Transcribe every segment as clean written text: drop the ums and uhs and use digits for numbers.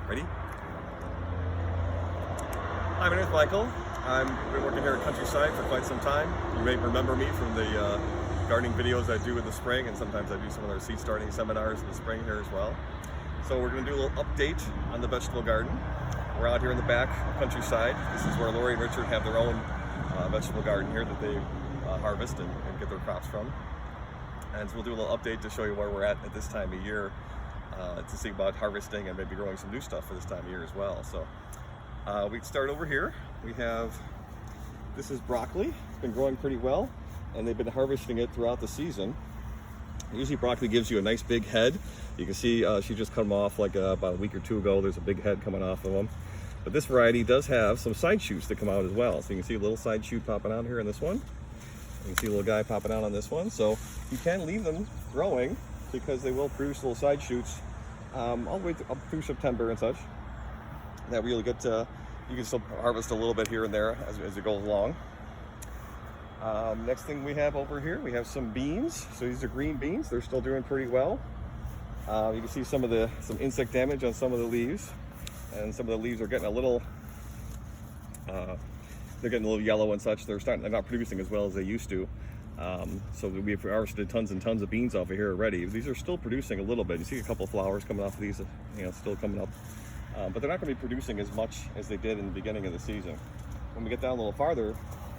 Ready? Hi, my name is Michael. I've been working here at Countryside for quite some time. You may remember me from the gardening videos I do in the spring, and sometimes I do some of their seed starting seminars in the spring here as well. So we're going to do a little update on the vegetable garden. We're out here in the back of Countryside. This is where Lori and Richard have their own vegetable garden here that they harvest and get their crops from. And so we'll do a little update to show you where we're at this time of year, to see about harvesting and maybe growing some new stuff for this time of year as well. So we start over here. We have, this is broccoli. It's been growing pretty well, and they've been harvesting it throughout the season. Usually broccoli gives you a nice big head. You can see she just cut them off like about a week or two ago. There's a big head coming off of them. But this variety does have some side shoots that come out as well. So you can see a little side shoot popping out here in this one. You can see a little guy popping out on this one. So you can leave them growing because they will produce little side shoots all the way up through September and such. That really get you can still harvest a little bit here and there as it goes along. Next thing we have over here, we have some beans. So these are green beans. They're still doing pretty well. You can see some insect damage on some of the leaves, and some of the leaves are getting a little they're getting a little yellow and such. They're not producing as well as they used to. So we've harvested tons and tons of beans off of here already. These are still producing a little bit. You see a couple of flowers coming off of these, still coming up. But they're not going to be producing as much as they did in the beginning of the season. When we get down a little farther,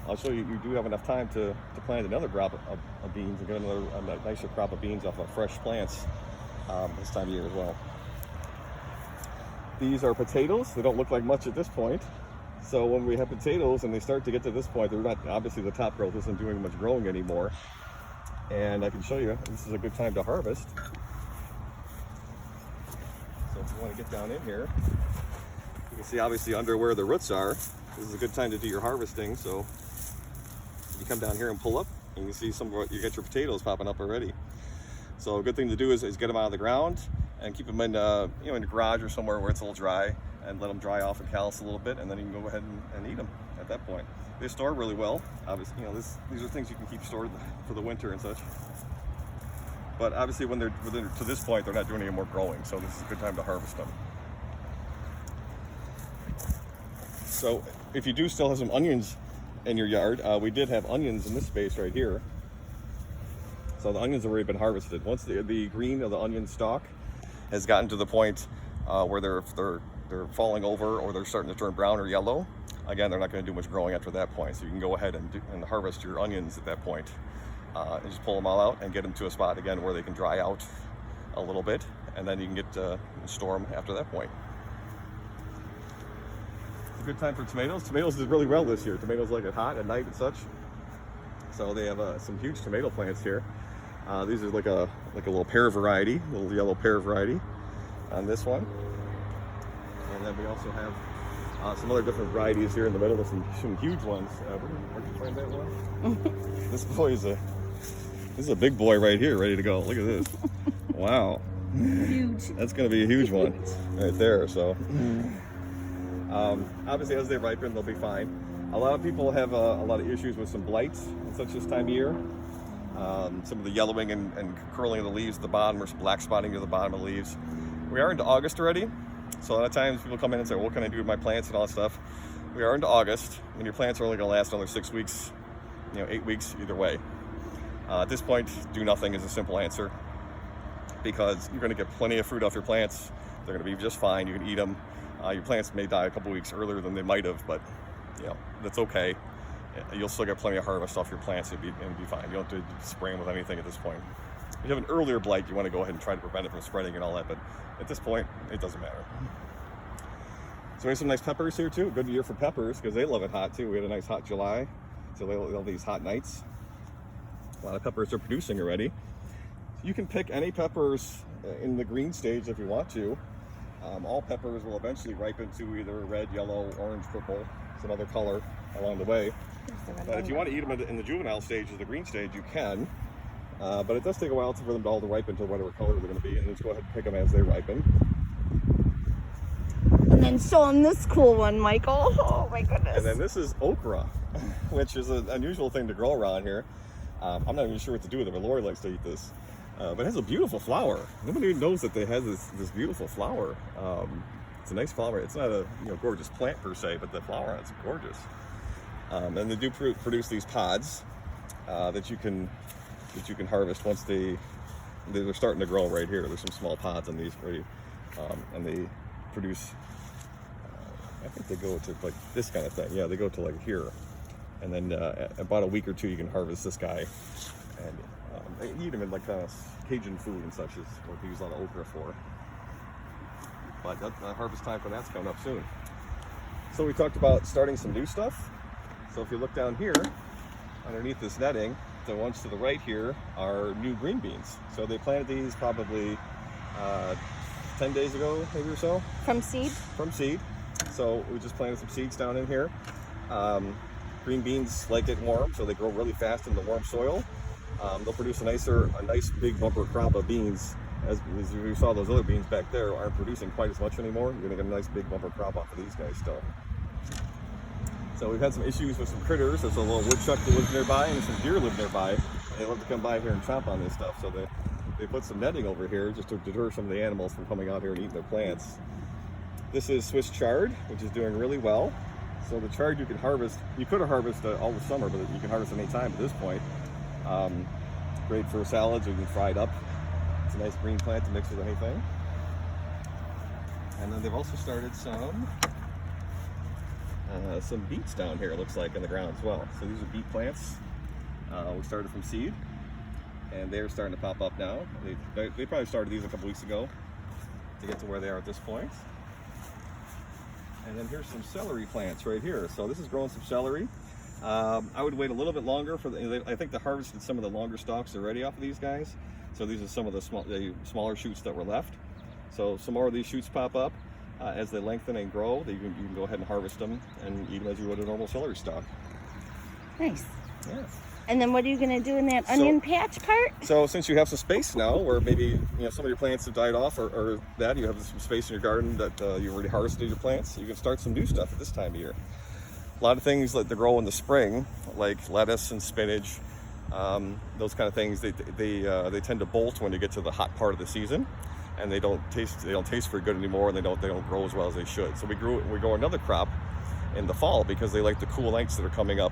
I'll show you, you do have enough time to plant another crop of beans and get a nicer crop of beans off of fresh plants this time of year as well. These are potatoes. They don't look like much at this point. So when we have potatoes and they start to get to this point, they're not, obviously the top growth isn't doing much growing anymore. And I can show you, this is a good time to harvest. So if you want to get down in here, you can see obviously under where the roots are, this is a good time to do your harvesting. So you come down here and pull up, and you can see you get your potatoes popping up already. So a good thing to do is get them out of the ground and keep them in in the garage or somewhere where it's a little dry, and let them dry off and callus a little bit, and then you can go ahead and eat them at that point. They store really well. Obviously, these are things you can keep stored for the winter and such. But obviously, when they're to this point, they're not doing any more growing, so this is a good time to harvest them. So if you do still have some onions in your yard, we did have onions in this space right here. So the onions have already been harvested. Once the green of the onion stalk has gotten to the point where they're falling over, or they're starting to turn brown or yellow, again, they're not going to do much growing after that point. So you can go ahead and harvest your onions at that point, and just pull them all out and get them to a spot again where they can dry out a little bit, and then you can store them after that point. It's a good time for tomatoes. Tomatoes did really well this year. Tomatoes like it hot at night and such. So they have some huge tomato plants here. These are like a little pear variety, little yellow pear variety on this one. And then we also have some other different varieties here in the middle with some huge ones. Where'd you find that one? This boy this is a big boy right here, ready to go. Look at this. Wow. Huge. That's going to be a huge one right there. So obviously as they ripen, they'll be fine. A lot of people have a lot of issues with some blights and such this time of year. Some of the yellowing and curling of the leaves at the bottom, or some black spotting at the bottom of the leaves. We are into August already, so a lot of times people come in and say, what can I do with my plants and all that stuff? We are into August, and your plants are only going to last another 6 weeks, 8 weeks either way. At this point, do nothing is a simple answer, because you're going to get plenty of fruit off your plants. They're going to be just fine. You can eat them. Your plants may die a couple weeks earlier than they might have, but that's okay. You'll still get plenty of harvest off your plants and be fine. You don't have to spray them with anything at this point. If you have an earlier blight, you want to go ahead and try to prevent it from spreading and all that, but at this point, it doesn't matter. So we have some nice peppers here too. Good year for peppers because they love it hot too. We had a nice hot July, so they love these hot nights. A lot of peppers are producing already. You can pick any peppers in the green stage if you want to. All peppers will eventually ripen to either red, yellow, orange, purple, some other color along the way. But if you want to eat them in the juvenile stage, or the green stage, you can. But it does take a while for them to all ripen to whatever color they're going to be, and just go ahead and pick them as they ripen. And then show them this cool one, Michael. Oh my goodness. And then this is okra, which is an unusual thing to grow around here. I'm not even sure what to do with it, but Lori likes to eat this. But it has a beautiful flower. Nobody knows that they have this beautiful flower. It's a nice flower. It's not a gorgeous plant per se, but the flower on it's gorgeous. And they do produce these pods that you can harvest once they're starting to grow right here. There's some small pods on these already, and they produce. I think they go to like this kind of thing. Yeah, they go to like here, and then about a week or two you can harvest this guy, and they eat them in like Cajun food and such, is what they use a lot of okra for. But the harvest time for that's coming up soon. So we talked about starting some new stuff. So if you look down here, underneath this netting, the ones to the right here are new green beans. So they planted these probably 10 days ago, maybe or so. From seed? From seed. So we just planted some seeds down in here. Green beans like it warm, so they grow really fast in the warm soil. They'll produce a nice big bumper crop of beans. As you saw, those other beans back there aren't producing quite as much anymore. You're gonna get a nice big bumper crop off of these guys still. So we've had some issues with some critters. There's a little woodchuck that lives nearby and some deer live nearby. They love to come by here and chomp on this stuff. So they put some netting over here just to deter some of the animals from coming out here and eating their plants. This is Swiss chard, which is doing really well. So the chard you can harvest, you could have harvested all the summer, but you can harvest any time at this point. Great for salads, or you can fry it up. It's a nice green plant to mix with anything. And then they've also started some beets down here, it looks like, in the ground as well. So these are beet plants. We started from seed, and they're starting to pop up now. They probably started these a couple weeks ago to get to where they are at this point. And then here's some celery plants right here. So this is growing some celery. I would wait a little bit longer I think they harvested some of the longer stalks already off of these guys. So these are some of the smaller shoots that were left. So some more of these shoots pop up. As they lengthen and grow, you can go ahead and harvest them and eat them as you would a normal celery stalk. Nice. Yeah. And then what are you going to do in that onion patch part? So since you have some space now, where maybe some of your plants have died off, or that you have some space in your garden that you've already harvested your plants, you can start some new stuff at this time of year. A lot of things that grow in the spring, like lettuce and spinach, those kind of things, they tend to bolt when you get to the hot part of the season. And they don't taste very good anymore, and they don't grow as well as they should. So we grow another crop in the fall because they like the cool nights that are coming up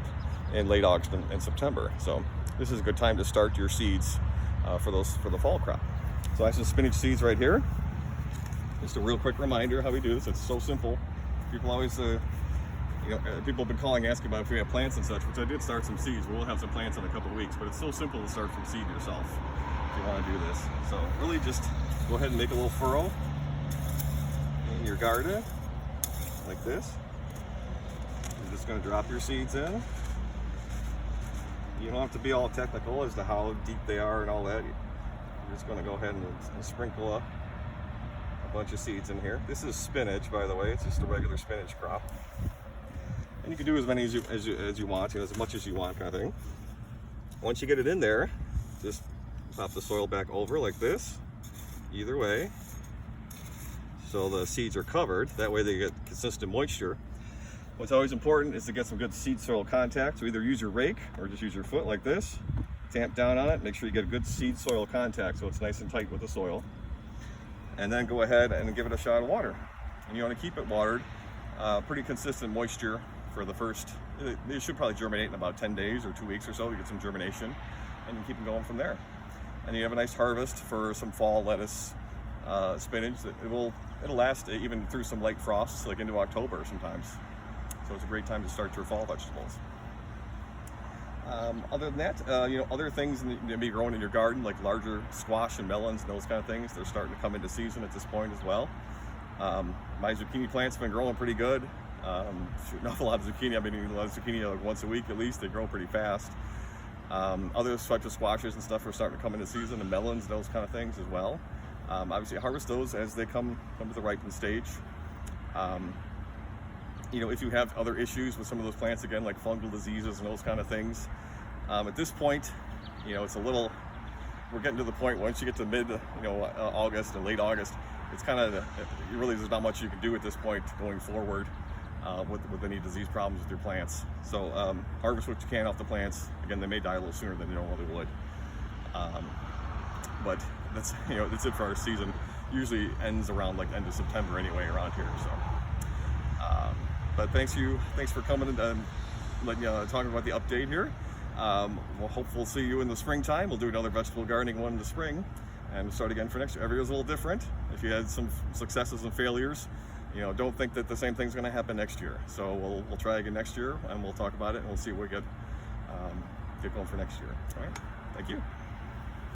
in late August and September. So this is a good time to start your seeds for the fall crop. So I have some spinach seeds right here. Just a real quick reminder how we do this. It's so simple. People always people have been calling asking about if we have plants and such, which I did start some seeds. We'll have some plants in a couple of weeks, but it's so simple to start from seed yourself if you want to do this. So really just go ahead and make a little furrow in your garden, like this. You're just going to drop your seeds in. You don't have to be all technical as to how deep they are and all that. You're just going to go ahead and sprinkle a bunch of seeds in here. This is spinach, by the way. It's just a regular spinach crop. And you can do as many as you want, as much as you want, kind of thing. Once you get it in there, just pop the soil back over like this. Either way, so the seeds are covered, that way they get consistent moisture. What's always important is to get some good seed soil contact. So either use your rake or just use your foot like this, tamp down on it, make sure you get a good seed soil contact so it's nice and tight with the soil, and then go ahead and give it a shot of water. And you want to keep it watered, pretty consistent moisture for the first, it should probably germinate in about 10 days or 2 weeks or so to get some germination, and you keep it going from there. And you have a nice harvest for some fall lettuce, spinach. It'll last even through some light frosts, like into October sometimes. So it's a great time to start your fall vegetables. Other than that, other things that be growing in your garden, like larger squash and melons and those kind of things, they're starting to come into season at this point as well. My zucchini plant's been growing pretty good. Shooting off a lot of zucchini. I've been eating a lot of zucchini like once a week at least. They grow pretty fast. Other types of squashes and stuff are starting to come into season, and melons, those kind of things as well. Obviously, harvest those as they come to the ripen stage. If you have other issues with some of those plants, again, like fungal diseases and those kind of things, at this point, it's a little. We're getting to the point once you get to mid, August and late August, it's kind of really there's not much you can do at this point going forward. With any disease problems with your plants. So harvest what you can off the plants. Again, they may die a little sooner than they normally would. But that's that's it for our season. usually ends around like end of September anyway around here. So, but thanks for coming and talking about the update here. We'll hopefully see you in the springtime. We'll do another vegetable gardening one in the spring, and start again for next year. Every year's a little different. If you had some successes and failures, don't think that the same thing's going to happen next year. So we'll try again next year, and we'll talk about it, and we'll see what we get going for next year. All right. Thank you.